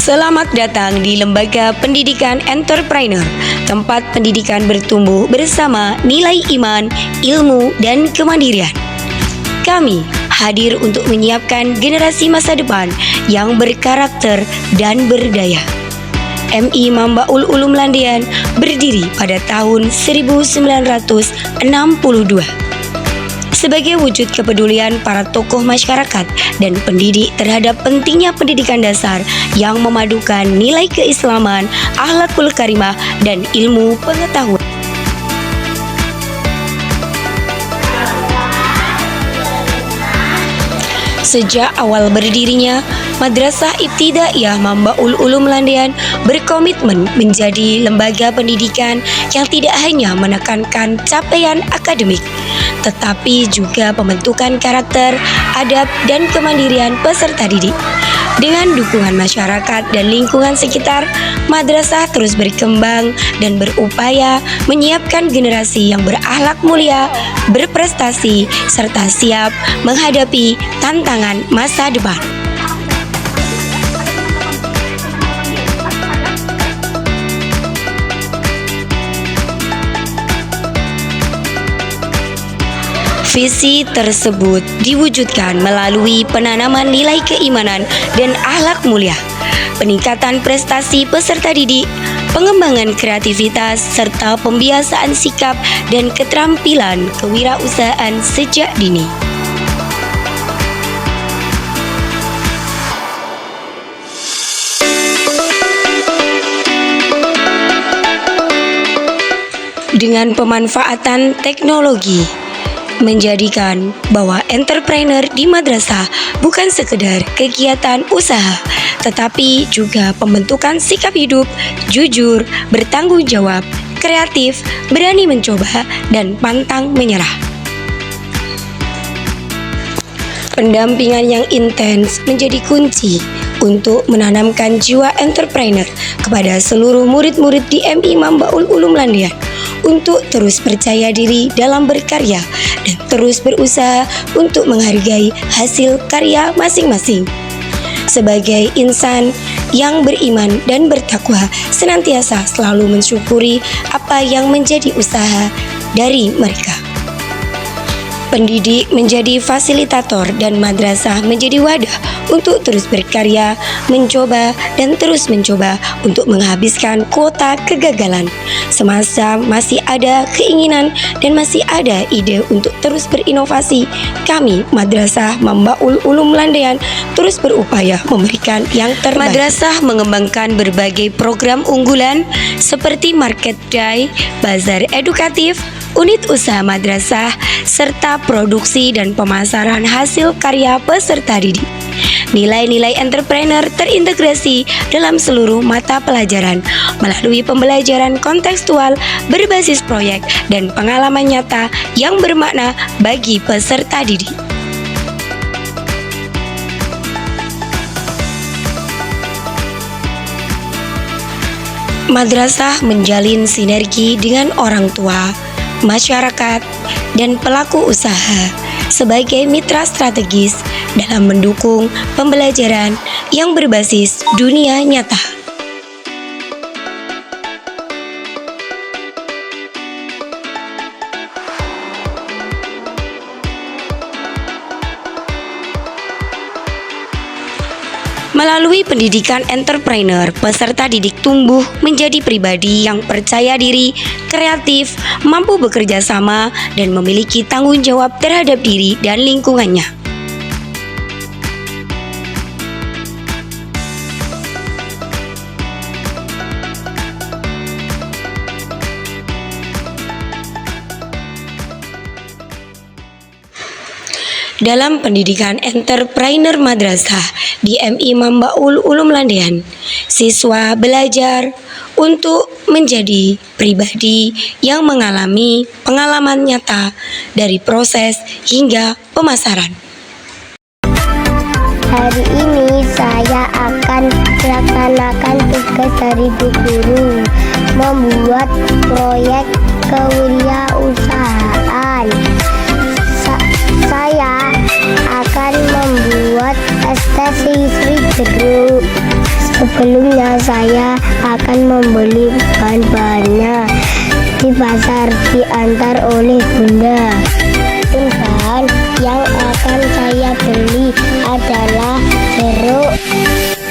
Selamat datang di Lembaga Pendidikan Entrepreneur, tempat pendidikan bertumbuh bersama nilai iman, ilmu, dan kemandirian. Kami hadir untuk menyiapkan generasi masa depan yang berkarakter dan berdaya. MI Mambaul Ulum Landean berdiri pada tahun 1962. Sebagai wujud kepedulian para tokoh masyarakat dan pendidik terhadap pentingnya pendidikan dasar yang memadukan nilai keislaman, akhlakul karimah, dan ilmu pengetahuan. Sejak awal berdirinya, Madrasah Ibtidaiyah Mambaul Ulum Landean berkomitmen menjadi lembaga pendidikan yang tidak hanya menekankan capaian akademik, tetapi juga pembentukan karakter, adab, dan kemandirian peserta didik. Dengan dukungan masyarakat dan lingkungan sekitar, madrasah terus berkembang dan berupaya menyiapkan generasi yang berakhlak mulia, berprestasi, serta siap menghadapi tantangan masa depan. Visi tersebut diwujudkan melalui penanaman nilai keimanan dan akhlak mulia, peningkatan prestasi peserta didik, pengembangan kreativitas, serta pembiasaan sikap dan keterampilan kewirausahaan sejak dini. Dengan pemanfaatan teknologi, menjadikan bahwa entrepreneur di madrasah bukan sekedar kegiatan usaha, tetapi juga pembentukan sikap hidup, jujur, bertanggung jawab, kreatif, berani mencoba, dan pantang menyerah. Pendampingan yang intens menjadi kunci untuk menanamkan jiwa entrepreneur kepada seluruh murid-murid di MI Mambaul Ulum Landean untuk terus percaya diri dalam berkarya dan terus berusaha untuk menghargai hasil karya masing-masing. Sebagai insan yang beriman dan bertakwa, senantiasa selalu mensyukuri apa yang menjadi usaha dari mereka. Pendidik menjadi fasilitator dan madrasah menjadi wadah untuk terus berkarya, mencoba, dan terus mencoba untuk menghabiskan kuota kegagalan. Semasa masih ada keinginan dan masih ada ide untuk terus berinovasi, kami Madrasah Mambaul Ulum Landean terus berupaya memberikan yang terbaik. Madrasah mengembangkan berbagai program unggulan seperti Market Day, Bazar Edukatif, unit usaha madrasah, serta produksi dan pemasaran hasil karya peserta didik. Nilai-nilai entrepreneur terintegrasi dalam seluruh mata pelajaran melalui pembelajaran kontekstual berbasis proyek dan pengalaman nyata yang bermakna bagi peserta didik. Madrasah menjalin sinergi dengan orang tua, masyarakat, dan pelaku usaha sebagai mitra strategis dalam mendukung pembelajaran yang berbasis dunia nyata. Melalui pendidikan entrepreneur, peserta didik tumbuh menjadi pribadi yang percaya diri, kreatif, mampu bekerja sama, dan memiliki tanggung jawab terhadap diri dan lingkungannya. Dalam pendidikan entrepreneur madrasah di MI Mambaul Ulum Landean, siswa belajar untuk menjadi pribadi yang mengalami pengalaman nyata dari proses hingga pemasaran. Hari ini saya akan melaksanakan tugas dari Bu Guru, membuat proyek kewirausahaan. Saya akan membuat estetik jeruk Sebelumnya saya akan membeli bahan-bahannya di pasar diantar oleh Bunda. Bahan yang akan saya beli adalah jeruk,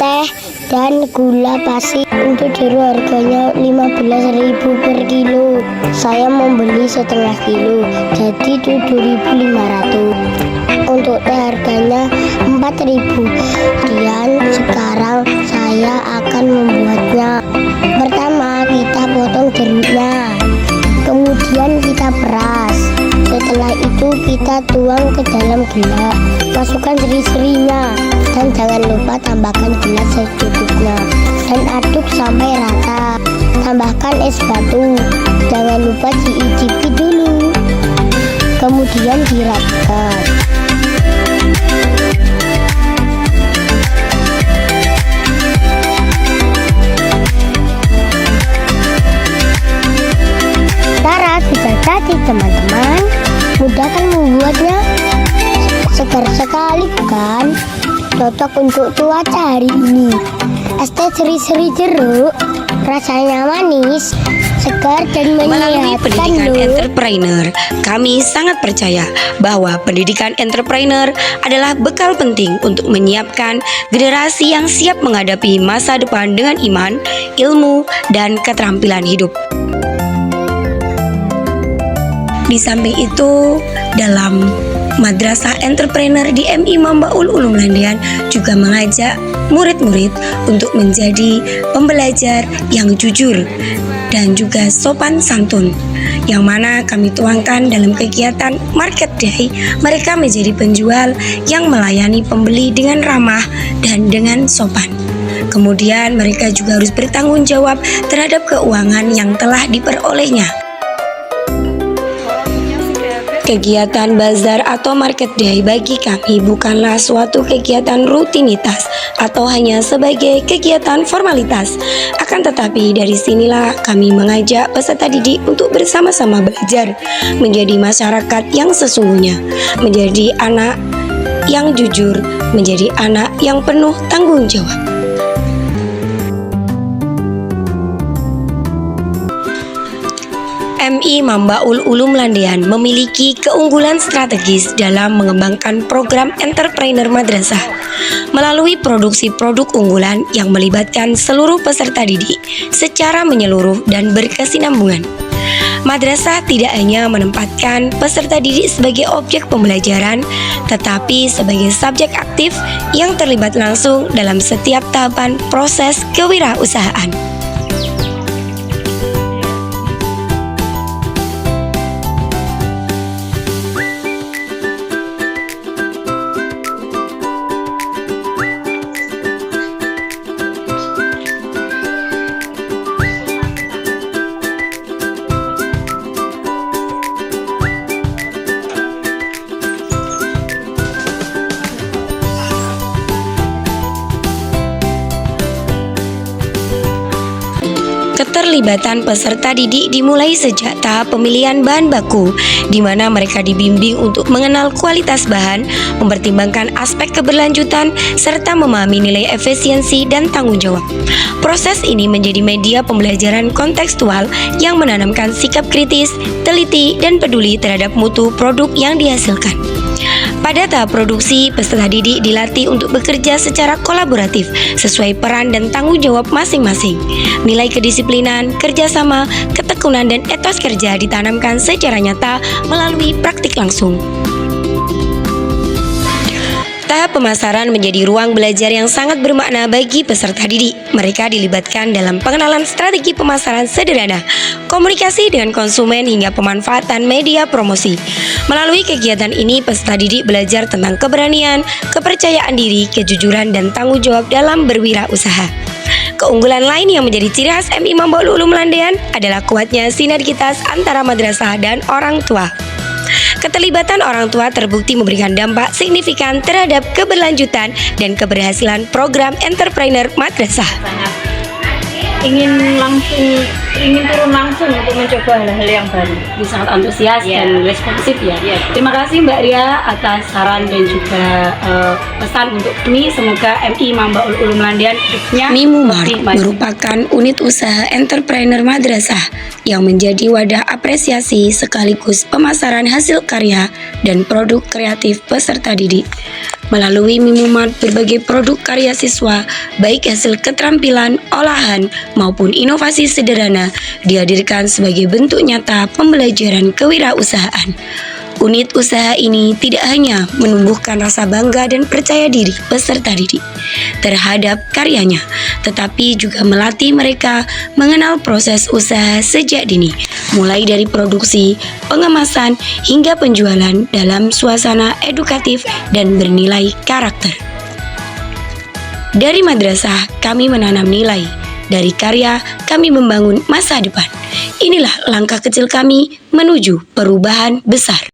teh, dan gula pasir. Untuk jeruk harganya 15.000 per kilo. Saya membeli setengah kilo, jadi 7.500. Untuk teh harganya 4.000. Kemudian sekarang saya akan membuatnya. Pertama kita potong jeruknya, kemudian kita peras. Setelah itu kita tuang ke dalam gelas, masukkan seri-serinya, dan jangan lupa tambahkan gula secukupnya dan aduk sampai rata. Tambahkan es batu, jangan lupa diicipi dulu, kemudian diratakan. Cara sudah jadi teman-teman, mudah kan membuatnya? Segar sekali bukan? Cocok untuk cuaca hari ini. Es teh seri-seri jeruk, rasanya manis, segar dan Melalui menyehatkan pendidikan loh. entrepreneur, kami sangat percaya bahwa pendidikan entrepreneur adalah bekal penting untuk menyiapkan generasi yang siap menghadapi masa depan dengan iman, ilmu, dan keterampilan hidup. Di samping itu, dalam Madrasah Entrepreneur di MI Mambaul Ulum Landean juga mengajak murid-murid untuk menjadi pembelajar yang jujur dan juga sopan santun, yang mana kami tuangkan dalam kegiatan Market Day. Mereka menjadi penjual yang melayani pembeli dengan ramah dan dengan sopan. Kemudian mereka juga harus bertanggung jawab terhadap keuangan yang telah diperolehnya. Kegiatan bazar atau market day bagi kami bukanlah suatu kegiatan rutinitas atau hanya sebagai kegiatan formalitas. Akan tetapi dari sinilah kami mengajak peserta didik untuk bersama-sama belajar menjadi masyarakat yang sesungguhnya, menjadi anak yang jujur, menjadi anak yang penuh tanggung jawab. MI Mambaul Ulum Landean memiliki keunggulan strategis dalam mengembangkan program entrepreneur madrasah melalui produksi produk unggulan yang melibatkan seluruh peserta didik secara menyeluruh dan berkesinambungan. Madrasah tidak hanya menempatkan peserta didik sebagai objek pembelajaran, tetapi sebagai subjek aktif yang terlibat langsung dalam setiap tahapan proses kewirausahaan. Keterlibatan peserta didik dimulai sejak tahap pemilihan bahan baku, di mana mereka dibimbing untuk mengenal kualitas bahan, mempertimbangkan aspek keberlanjutan, serta memahami nilai efisiensi dan tanggung jawab. Proses ini menjadi media pembelajaran kontekstual yang menanamkan sikap kritis, teliti, dan peduli terhadap mutu produk yang dihasilkan. Pada tahap produksi, peserta didik dilatih untuk bekerja secara kolaboratif sesuai peran dan tanggung jawab masing-masing. Nilai kedisiplinan, kerjasama, ketekunan, dan etos kerja ditanamkan secara nyata melalui praktik langsung. Tahap pemasaran menjadi ruang belajar yang sangat bermakna bagi peserta didik. Mereka dilibatkan dalam pengenalan strategi pemasaran sederhana, komunikasi dengan konsumen hingga pemanfaatan media promosi. Melalui kegiatan ini, peserta didik belajar tentang keberanian, kepercayaan diri, kejujuran, dan tanggung jawab dalam berwirausaha. Keunggulan lain yang menjadi ciri khas MI Mambaul Ulum Landean adalah kuatnya sinergitas antara madrasah dan orang tua. Keterlibatan orang tua terbukti memberikan dampak signifikan terhadap keberlanjutan dan keberhasilan program entrepreneur madrasah. Ingin langsung ingin turun langsung untuk mencoba hal-hal yang baru. Ini sangat antusias Iya. dan responsif ya. Iya. Terima kasih Mbak Ria atas saran dan juga pesan untuk kami. Semoga MI Mamba Ulum Landian hidupnya Mimumart lebih maju. merupakan unit usaha entrepreneur madrasah yang menjadi wadah apresiasi sekaligus pemasaran hasil karya dan produk kreatif peserta didik. Melalui Mimumart, berbagai produk karya siswa, baik hasil keterampilan, olahan, maupun inovasi sederhana, dihadirkan sebagai bentuk nyata pembelajaran kewirausahaan. Unit usaha ini tidak hanya menumbuhkan rasa bangga dan percaya diri peserta didik terhadap karyanya, tetapi juga melatih mereka mengenal proses usaha sejak dini, mulai dari produksi, pengemasan, hingga penjualan dalam suasana edukatif dan bernilai karakter. Dari madrasah, kami menanam nilai. Dari karya, kami membangun masa depan. Inilah langkah kecil kami menuju perubahan besar.